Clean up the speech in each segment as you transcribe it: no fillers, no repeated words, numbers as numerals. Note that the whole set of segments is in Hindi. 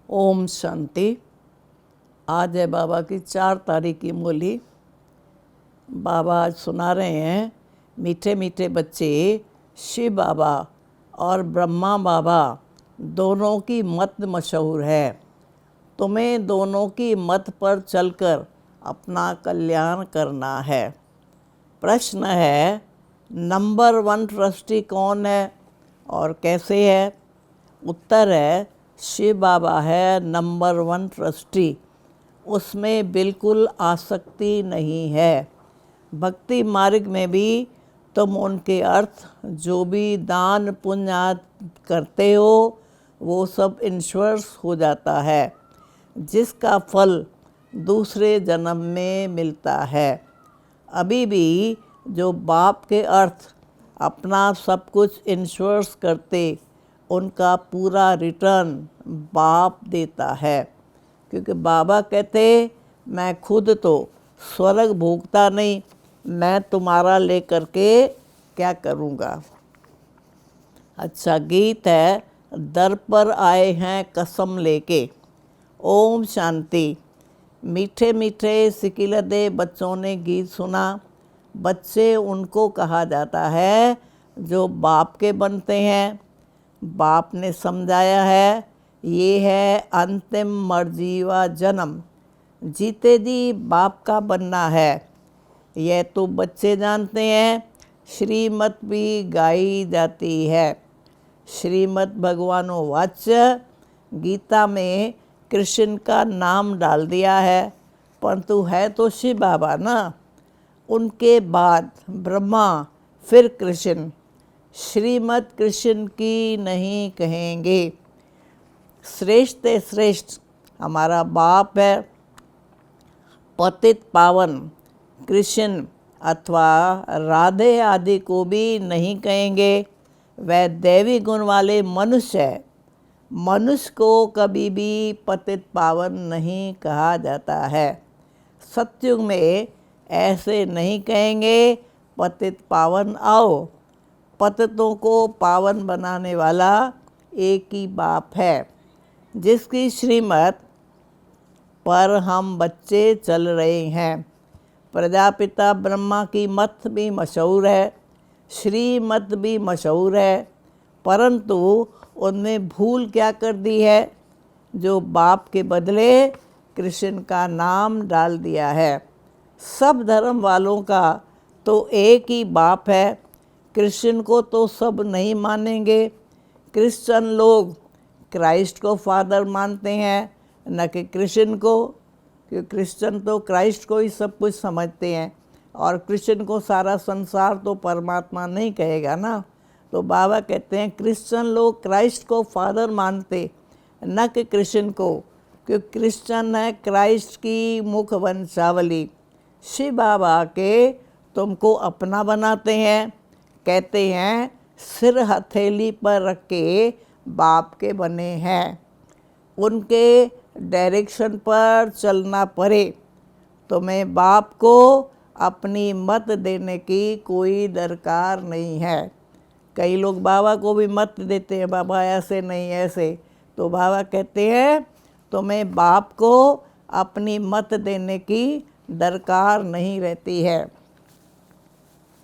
ओम शांति। आज है बाबा की 4 तारीख की मुरली। बाबा आज सुना रहे हैं, मीठे मीठे बच्चे, शिव बाबा और ब्रह्मा बाबा दोनों की मत मशहूर है। तुम्हें दोनों की मत पर चलकर अपना कल्याण करना है। प्रश्न है, नंबर 1 ट्रस्टी कौन है और कैसे है? उत्तर है, शिव बाबा है नंबर 1 ट्रस्टी। उसमें बिल्कुल आसक्ति नहीं है। भक्ति मार्ग में भी तुम उनके अर्थ जो भी दान पुण्य करते हो वो सब इंश्योर्स हो जाता है, जिसका फल दूसरे जन्म में मिलता है। अभी भी जो बाप के अर्थ अपना सब कुछ इंश्योर्स करते, उनका पूरा रिटर्न बाप देता है। क्योंकि बाबा कहते, मैं खुद तो स्वर्ग भोगता नहीं, मैं तुम्हारा लेकर के क्या करूँगा। अच्छा गीत है, दर पर आए हैं कसम लेके। ओम शांति। मीठे मीठे सिकिलदे बच्चों ने गीत सुना। बच्चे उनको कहा जाता है जो बाप के बनते हैं। बाप ने समझाया है, ये है अंतिम मर्जीवा जन्म, जीते जी बाप का बनना है। यह तो बच्चे जानते हैं। श्रीमत भी गाई जाती है। श्रीमत भगवानो वाच्य, गीता में कृष्ण का नाम डाल दिया है, परंतु है तो शिव बाबा ना। उनके बाद ब्रह्मा, फिर कृष्ण। श्रीमत कृष्ण की नहीं कहेंगे। श्रेष्ठ श्रेष्ठ हमारा बाप है। पतित पावन कृष्ण अथवा राधे आदि को भी नहीं कहेंगे। वह दैवी गुण वाले मनुष्य है। मनुष्य को कभी भी पतित पावन नहीं कहा जाता है। सतयुग में ऐसे नहीं कहेंगे, पतित पावन आओ। पतितों को पावन बनाने वाला एक ही बाप है, जिसकी श्रीमत पर हम बच्चे चल रहे हैं। प्रजापिता ब्रह्मा की मत भी मशहूर है, श्रीमत भी मशहूर है, परंतु उनमें भूल क्या कर दी है, जो बाप के बदले कृष्ण का नाम डाल दिया है। सब धर्म वालों का तो एक ही बाप है। कृष्ण को तो सब नहीं मानेंगे। क्रिश्चियन लोग क्राइस्ट को फादर मानते हैं, न कि कृष्ण को, क्योंकि क्रिश्चियन तो क्राइस्ट को ही सब कुछ समझते हैं और कृष्ण को सारा संसार तो परमात्मा नहीं कहेगा ना। तो बाबा कहते हैं क्रिश्चियन लोग क्राइस्ट को फादर मानते, न कि कृष्ण को, क्योंकि क्रिश्चियन है क्राइस्ट की मुख वंशावली। शिव बाबा के तुमको अपना बनाते हैं, कहते हैं सिर हथेली पर रख के बाप के बने हैं। उनके डायरेक्शन पर चलना पड़े। तुम्हें बाप को अपनी मत देने की कोई दरकार नहीं है। कई लोग बाबा को भी मत देते हैं, बाबा ऐसे नहीं ऐसे। तो बाबा कहते हैं तुम्हें बाप को अपनी मत देने की दरकार नहीं रहती है।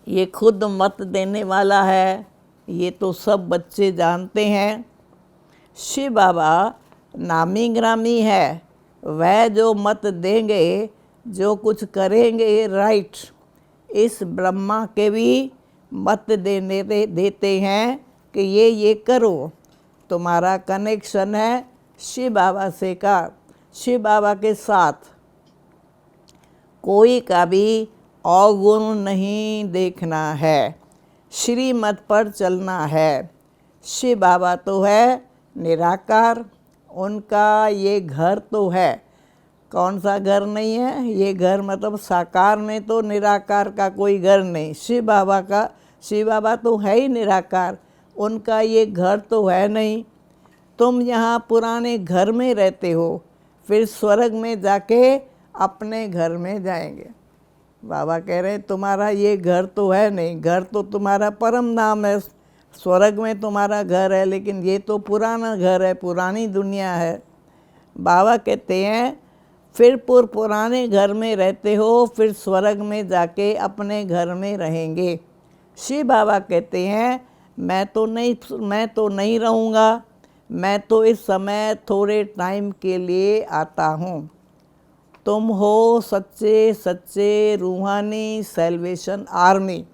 ये खुद मत देने वाला है, ये तो सब बच्चे जानते हैं। शिव बाबा नामी ग्रामी है। वह जो मत देंगे, जो कुछ करेंगे राइट, इस ब्रह्मा के भी मत देते हैं कि ये करो। तुम्हारा कनेक्शन है शिव बाबा से का। शिव बाबा के साथ कोई का भी अवगुण नहीं देखना है। श्रीमत पर चलना है। शिव बाबा तो है निराकार, उनका ये घर तो है। कौन सा घर नहीं है? ये घर मतलब साकार में तो निराकार का कोई घर नहीं। शिव बाबा तो है ही निराकार, उनका ये घर तो है नहीं। तुम यहाँ पुराने घर में रहते हो, फिर स्वर्ग में जाके अपने घर में जाएंगे। बाबा कह रहे हैं तुम्हारा ये घर तो है नहीं, घर तो तुम्हारा परम नाम है। स्वर्ग में तुम्हारा घर है, लेकिन ये तो पुराना घर है, पुरानी दुनिया है। बाबा कहते हैं फिर पुराने घर में रहते हो, फिर स्वर्ग में जाके अपने घर में रहेंगे। शिव बाबा कहते हैं मैं तो नहीं रहूँगा, मैं तो इस समय थोड़े टाइम के लिए आता हूँ। तुम हो सच्चे सच्चे रूहानी सेल्वेशन आर्मी।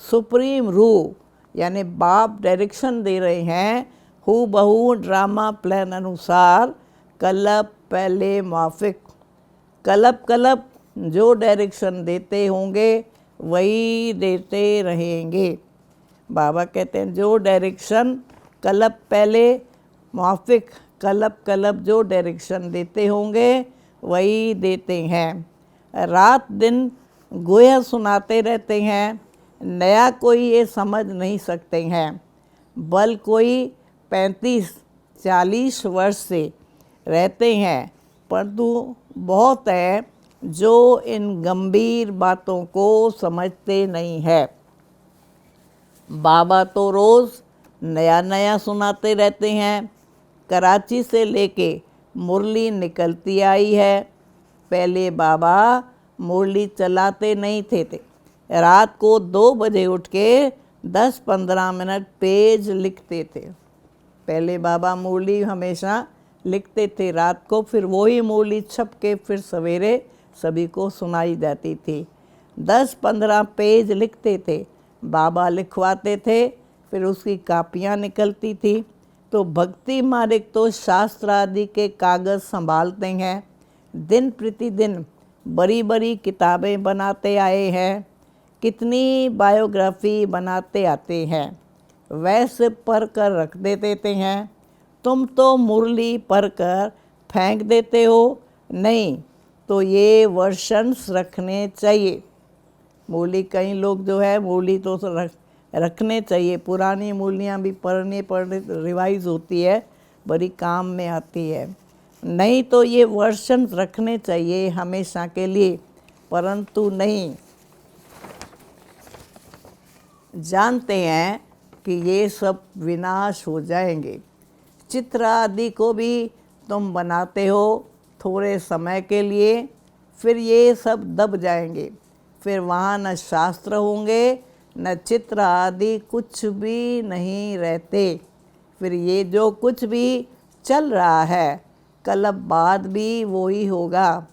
सुप्रीम रूह यानी बाप डायरेक्शन दे रहे हैं हु बहू ड्रामा प्लान अनुसार, कलब पहले माफिक। कलब जो डायरेक्शन देते होंगे वही देते रहेंगे। बाबा कहते हैं जो डायरेक्शन कलब पहले माफिक, कलब जो डायरेक्शन देते होंगे वही देते हैं। रात दिन गोया सुनाते रहते हैं, नया कोई ये समझ नहीं सकते हैं। बल कोई 35-40 वर्ष से रहते हैं, परंतु बहुत है जो इन गंभीर बातों को समझते नहीं है। बाबा तो रोज़ नया नया सुनाते रहते हैं। कराची से लेके मुरली निकलती आई है। पहले बाबा मुरली चलाते नहीं थे। रात को 2 बजे उठ के 10-15 मिनट पेज लिखते थे। पहले बाबा मुरली हमेशा लिखते थे रात को, फिर वही मुरली छप के फिर सवेरे सभी को सुनाई जाती थी। 10-15 पेज लिखते थे, बाबा लिखवाते थे, फिर उसकी कापियाँ निकलती थी। तो भक्ति मार्ग तो शास्त्र आदि के कागज़ संभालते हैं, दिन प्रतिदिन बड़ी बड़ी किताबें बनाते आए हैं, कितनी बायोग्राफी बनाते आते हैं, वैसे पढ़ कर रख देते हैं। तुम तो मुरली पढ़ कर फेंक देते हो, नहीं तो ये वर्शंस रखने चाहिए। मुरली कई लोग जो है मुरली तो रखने चाहिए, पुरानी मुरलियाँ भी पढ़ने रिवाइज होती है, बड़ी काम में आती है। नहीं तो ये वर्शंस रखने चाहिए हमेशा के लिए, परंतु नहीं जानते हैं कि ये सब विनाश हो जाएंगे। चित्र आदि को भी तुम बनाते हो थोड़े समय के लिए, फिर ये सब दब जाएंगे, फिर वहाँ न शास्त्र होंगे न चित्र आदि, कुछ भी नहीं रहते। फिर ये जो कुछ भी चल रहा है कल बाद भी वही होगा।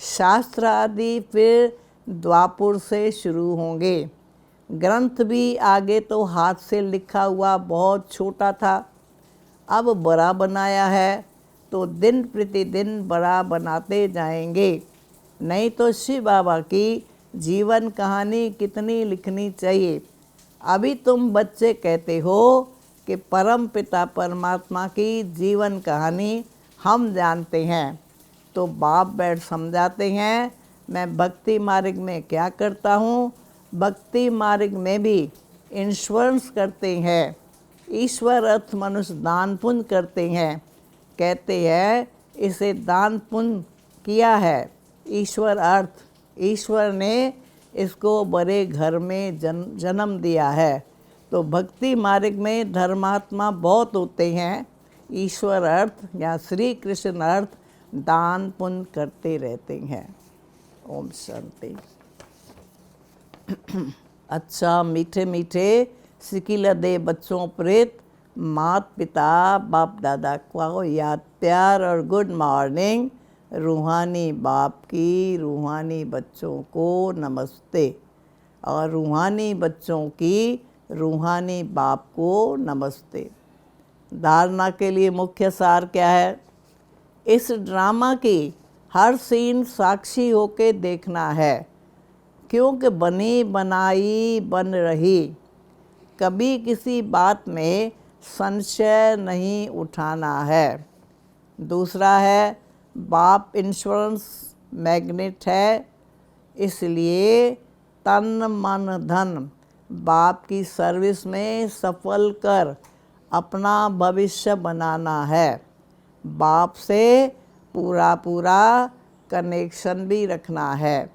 शास्त्र आदि फिर द्वापुर से शुरू होंगे। ग्रंथ भी आगे तो हाथ से लिखा हुआ बहुत छोटा था, अब बड़ा बनाया है, तो दिन प्रतिदिन बड़ा बनाते जाएंगे। नहीं तो शिव बाबा की जीवन कहानी कितनी लिखनी चाहिए। अभी तुम बच्चे कहते हो कि परम पिता परमात्मा की जीवन कहानी हम जानते हैं, तो बाप बैठ समझाते हैं मैं भक्ति मार्ग में क्या करता हूँ। भक्ति मार्ग में भी इंश्योरेंस करते हैं। ईश्वर अर्थ मनुष्य दान पुण्य करते हैं, कहते हैं इसे दान पुण्य किया है। ईश्वर अर्थ ईश्वर ने इसको बड़े घर में जन्म दिया है। तो भक्ति मार्ग में धर्मात्मा बहुत होते हैं। ईश्वर अर्थ या श्री कृष्ण अर्थ दान पुण्य करते रहते हैं। ओम शांति। अच्छा मीठे मीठे सिकिल दे बच्चों प्रेत माता पिता बाप दादा को याद प्यार और गुड मॉर्निंग। रूहानी बाप की रूहानी बच्चों को नमस्ते और रूहानी बच्चों की रूहानी बाप को नमस्ते। धारणा के लिए मुख्य सार क्या है? इस ड्रामा की हर सीन साक्षी होके देखना है, क्योंकि बनी बनाई बन रही। कभी किसी बात में संशय नहीं उठाना है। दूसरा है बाप इंश्योरेंस मैग्नेट है, इसलिए तन मन धन बाप की सर्विस में सफल कर अपना भविष्य बनाना है। बाप से पूरा कनेक्शन भी रखना है,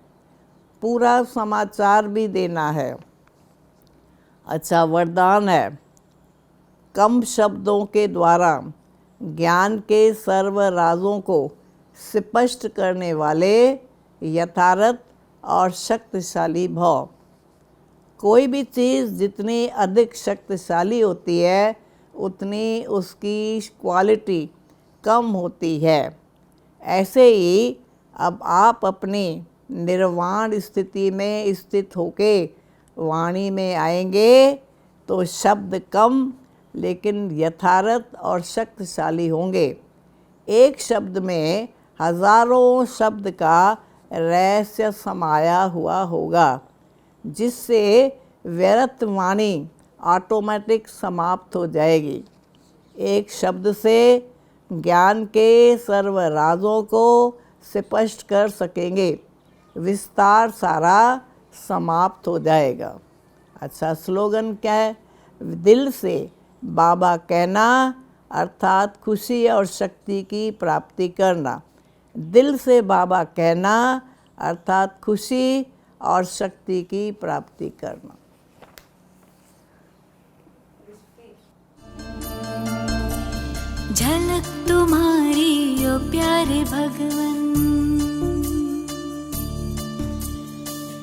पूरा समाचार भी देना है। अच्छा वरदान है, कम शब्दों के द्वारा ज्ञान के सर्व राजों को स्पष्ट करने वाले यथार्थ और शक्तिशाली भाव। कोई भी चीज़ जितनी अधिक शक्तिशाली होती है उतनी उसकी क्वालिटी कम होती है। ऐसे ही अब आप अपनी निर्वाण स्थिति में स्थित होके वाणी में आएंगे तो शब्द कम लेकिन यथार्थ और शक्तिशाली होंगे। एक शब्द में हजारों शब्द का रहस्य समाया हुआ होगा, जिससे व्यर्थ वाणी ऑटोमेटिक समाप्त हो जाएगी। एक शब्द से ज्ञान के सर्व राजों को स्पष्ट कर सकेंगे, विस्तार सारा समाप्त हो जाएगा। अच्छा, स्लोगन क्या है? दिल से बाबा कहना अर्थात खुशी और शक्ति की प्राप्ति करना। दिल से बाबा कहना अर्थात खुशी और शक्ति की प्राप्ति करना। झलक तुम्हारी ओ प्यारे भगवन,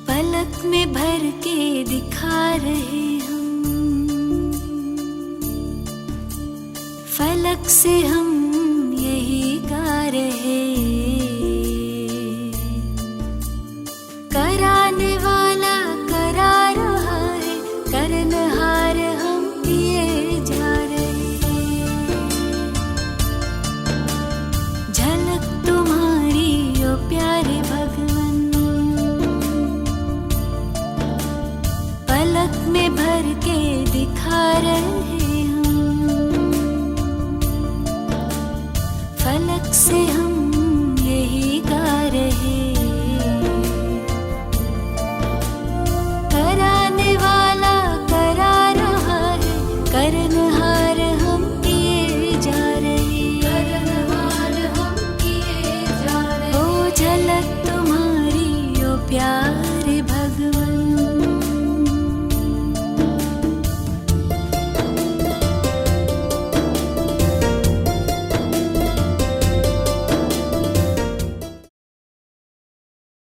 पलक में भर के दिखा रहे